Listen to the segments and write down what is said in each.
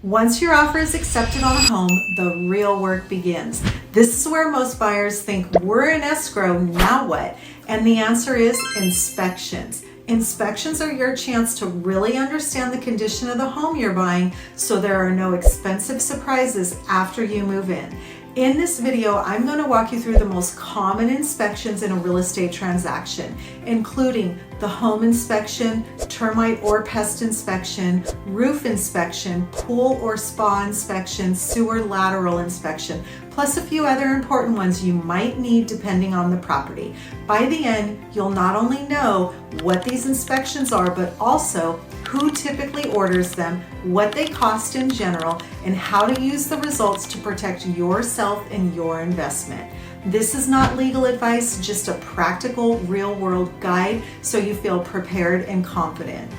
Once your offer is accepted on a home, the real work begins. This is where most buyers think, we're in escrow, now what? And the answer is inspections. Inspections are your chance to really understand the condition of the home you're buying so there are no expensive surprises after you move in. In this video, I'm going to walk you through the most common inspections in a real estate transaction, including the home inspection, termite or pest inspection, roof inspection, pool or spa inspection, sewer lateral inspection, plus a few other important ones you might need depending on the property. By the end, you'll not only know what these inspections are, but also who typically orders them, what they cost in general, and how to use the results to protect yourself and your investment. This is not legal advice, just a practical, real-world guide so you feel prepared and confident.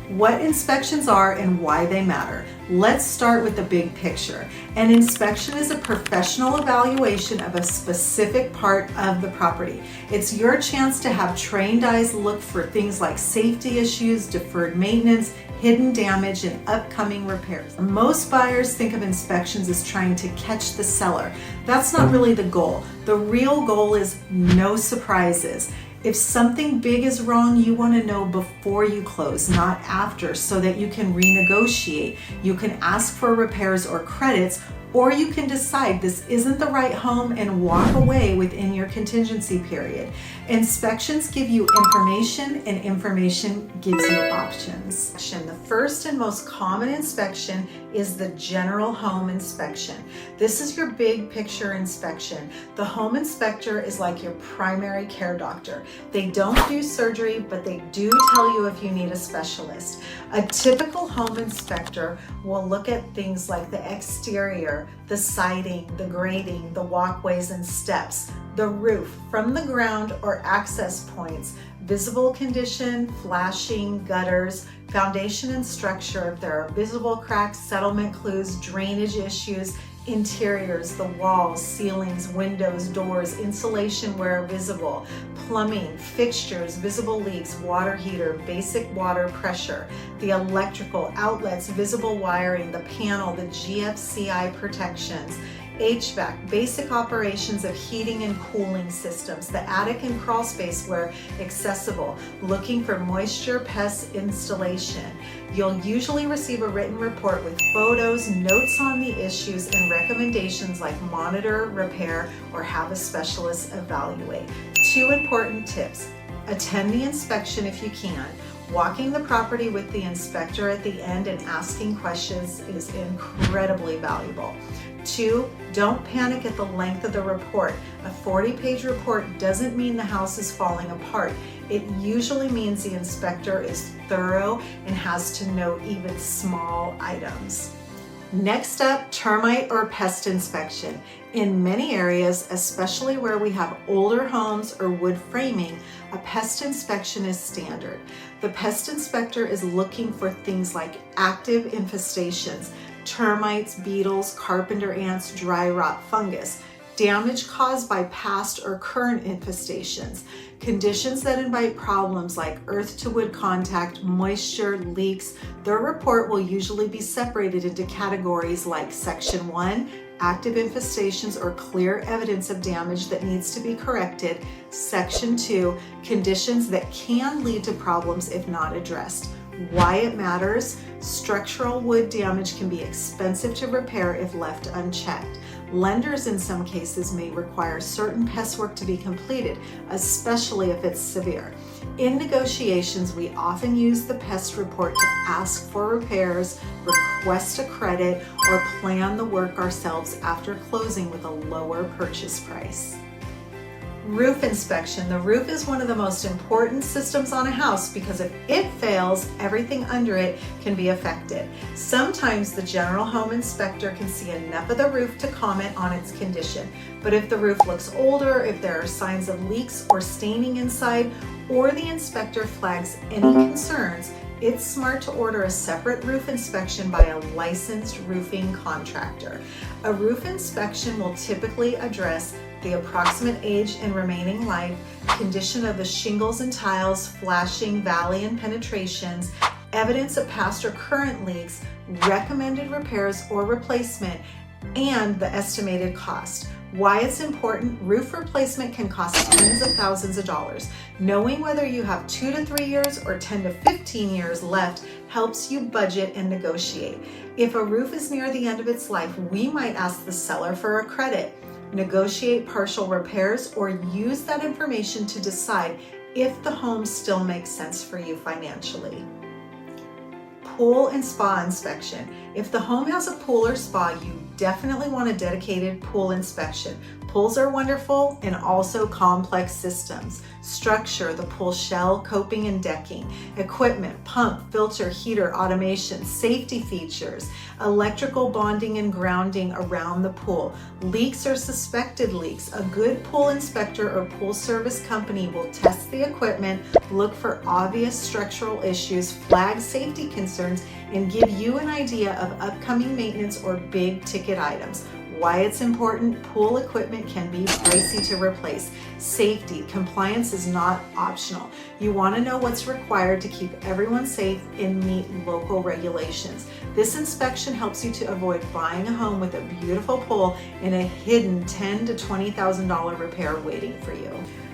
What inspections are and why they matter. Let's start with the big picture. An inspection is a professional evaluation of a specific part of the property. It's your chance to have trained eyes look for things like safety issues, deferred maintenance, hidden damage, and upcoming repairs. Most buyers think of inspections as trying to catch the seller. That's not really the goal. The real goal is no surprises. If something big is wrong, you want to know before you close, not after, so that you can renegotiate. You can ask for repairs or credits, or you can decide this isn't the right home and walk away within your contingency period. Inspections give you information, and information gives you options. The first and most common inspection is the general home inspection. This is your big picture inspection. The home inspector is like your primary care doctor. They don't do surgery, but they do tell you if you need a specialist. A typical home inspector will look at things like the exterior, the siding, the grading, the walkways and steps, the roof from the ground or access points, visible condition, flashing, gutters, foundation and structure, if there are visible cracks, settlement clues, drainage issues, interiors, the walls, ceilings, windows, doors, insulation where visible, plumbing, fixtures, visible leaks, water heater, basic water pressure, the electrical outlets, visible wiring, the panel, the GFCI protections, HVAC, basic operations of heating and cooling systems, the attic and crawl space where accessible, looking for moisture, pest installation. You'll usually receive a written report with photos, notes on the issues, and recommendations like monitor, repair, or have a specialist evaluate. 2 important tips. Attend the inspection if you can. Walking the property with the inspector at the end and asking questions is incredibly valuable. 2, don't panic at the length of the report. A 40-page report doesn't mean the house is falling apart. It usually means the inspector is thorough and has to note even small items. Next up, termite or pest inspection. In many areas, especially where we have older homes or wood framing, a pest inspection is standard. The pest inspector is looking for things like active infestations, termites, beetles, carpenter ants, dry rot fungus, damage caused by past or current infestations, conditions that invite problems like earth to wood contact, moisture, leaks. Their report will usually be separated into categories like Section 1, active infestations or clear evidence of damage that needs to be corrected, Section 2, conditions that can lead to problems if not addressed. Why it matters: structural wood damage can be expensive to repair if left unchecked. Lenders in some cases may require certain pest work to be completed, especially if it's severe. In negotiations, we often use the pest report to ask for repairs, request a credit, or plan the work ourselves after closing with a lower purchase price. Roof inspection. The roof is one of the most important systems on a house because if it fails, everything under it can be affected. Sometimes the general home inspector can see enough of the roof to comment on its condition. But if the roof looks older, if there are signs of leaks or staining inside, or the inspector flags any concerns, it's smart to order a separate roof inspection by a licensed roofing contractor. A roof inspection will typically address the approximate age and remaining life, condition of the shingles and tiles, flashing, valley and penetrations, evidence of past or current leaks, recommended repairs or replacement, and the estimated cost. Why it's important: roof replacement can cost tens of thousands of dollars. Knowing whether you have 2 to 3 years or 10 to 15 years left helps you budget and negotiate. If a roof is near the end of its life, we might ask the seller for a credit, negotiate partial repairs, or use that information to decide if the home still makes sense for you financially. Pool and spa inspection. If the home has a pool or spa, you definitely want a dedicated pool inspection. Pools are wonderful and also complex systems. Structure, the pool shell, coping and decking, equipment, pump, filter, heater, automation, safety features, electrical bonding and grounding around the pool, leaks or suspected leaks. A good pool inspector or pool service company will test the equipment, look for obvious structural issues, flag safety concerns, and give you an idea of upcoming maintenance or big ticket items. Why it's important: pool equipment can be pricey to replace. Safety, compliance is not optional. You want to know what's required to keep everyone safe and meet local regulations. This inspection helps you to avoid buying a home with a beautiful pool and a hidden $10,000 to $20,000 repair waiting for you.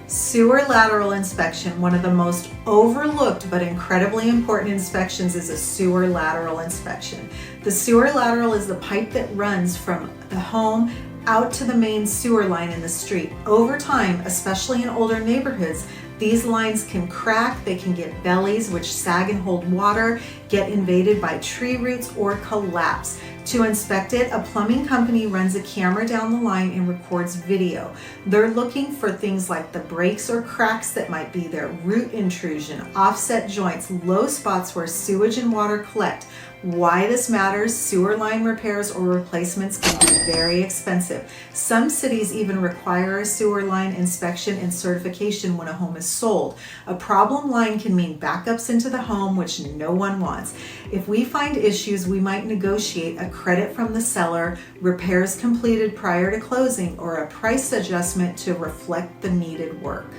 Sewer lateral inspection. One of the most overlooked but incredibly important inspections is a sewer lateral inspection. The sewer lateral is the pipe that runs from the home out to the main sewer line in the street. Over time, especially in older neighborhoods, these lines can crack, they can get bellies which sag and hold water, get invaded by tree roots, or collapse. To inspect it, a plumbing company runs a camera down the line and records video. They're looking for things like the breaks or cracks that might be there, root intrusion, offset joints, low spots where sewage and water collect. Why this matters: sewer line repairs or replacements can be very expensive. Some cities even require a sewer line inspection and certification when a home is sold. A problem line can mean backups into the home, which no one wants. If we find issues, we might negotiate a credit from the seller, repairs completed prior to closing, or a price adjustment to reflect the needed work.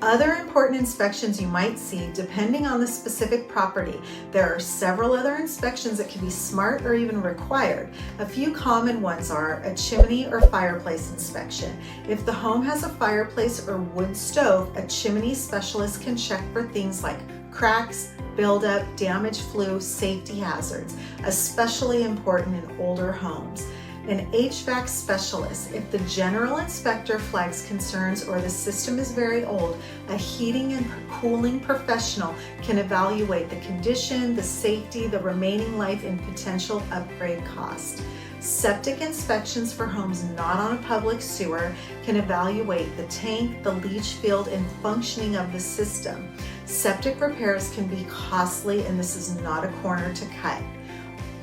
Other important inspections you might see depending on the specific property. There are several other inspections that can be smart or even required. A few common ones are a chimney or fireplace inspection. If the home has a fireplace or wood stove, a chimney specialist can check for things like cracks, buildup, damage, flue, safety hazards, especially important in older homes. An HVAC specialist. If the general inspector flags concerns or the system is very old, a heating and cooling professional can evaluate the condition, the safety, the remaining life, and potential upgrade cost. Septic inspections for homes not on a public sewer can evaluate the tank, the leach field, and functioning of the system. Septic repairs can be costly, and this is not a corner to cut.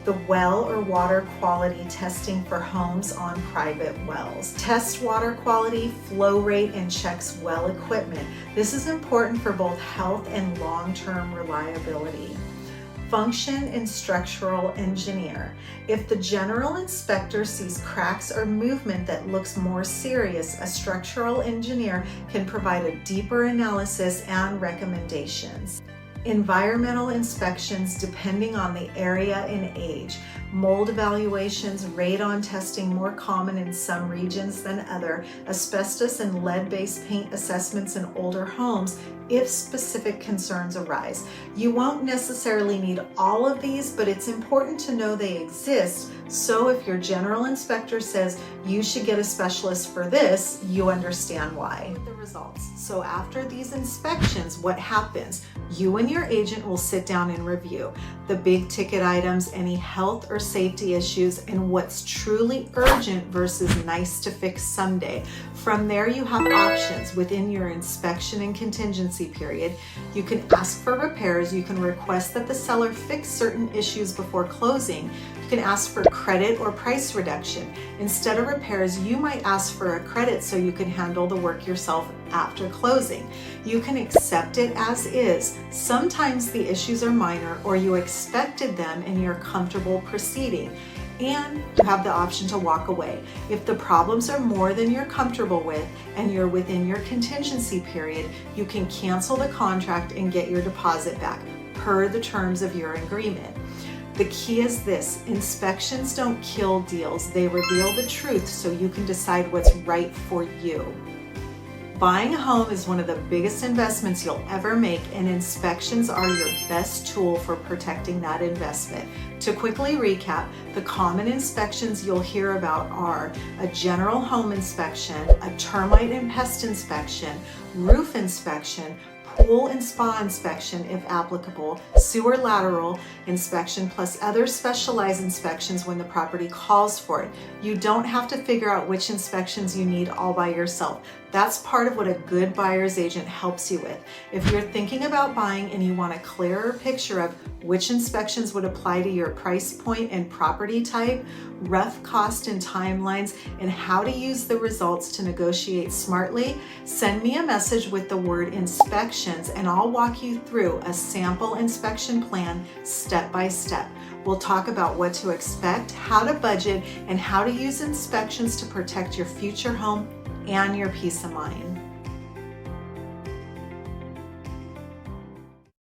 The well or water quality testing for homes on private wells. Test water quality, flow rate, and checks well equipment. This is important for both health and long-term reliability. Function and structural engineer. If the general inspector sees cracks or movement that looks more serious, a structural engineer can provide a deeper analysis and recommendations. Environmental inspections depending on the area and age. Mold evaluations, radon testing more common in some regions than other. Asbestos and lead-based paint assessments in older homes if specific concerns arise. You won't necessarily need all of these, but it's important to know they exist, so if your general inspector says you should get a specialist for this, you understand why. The results. So after these inspections, what happens? You and your agent will sit down and review the big ticket items, any health or safety issues, and what's truly urgent versus nice to fix someday. From there, you have options within your inspection and contingency period. You can ask for repairs. You can request that the seller fix certain issues before closing. You can ask for credit or price reduction. Instead of repairs, you might ask for a credit so you can handle the work yourself after closing. You can accept it as is. Sometimes the issues are minor or you expected them and you're comfortable proceeding. And you have the option to walk away. If the problems are more than you're comfortable with and you're within your contingency period, you can cancel the contract and get your deposit back per the terms of your agreement. The key is this: inspections don't kill deals, they reveal the truth so you can decide what's right for you. Buying a home is one of the biggest investments you'll ever make, and inspections are your best tool for protecting that investment. To quickly recap, the common inspections you'll hear about are a general home inspection, a termite and pest inspection, roof inspection, pool and spa inspection if applicable, sewer lateral inspection, plus other specialized inspections when the property calls for it. You don't have to figure out which inspections you need all by yourself. That's part of what a good buyer's agent helps you with. If you're thinking about buying and you want a clearer picture of which inspections would apply to your price point and property type, rough cost and timelines, and how to use the results to negotiate smartly, send me a message with the word inspections and I'll walk you through a sample inspection plan step by step. We'll talk about what to expect, how to budget, and how to use inspections to protect your future home and your peace of mind.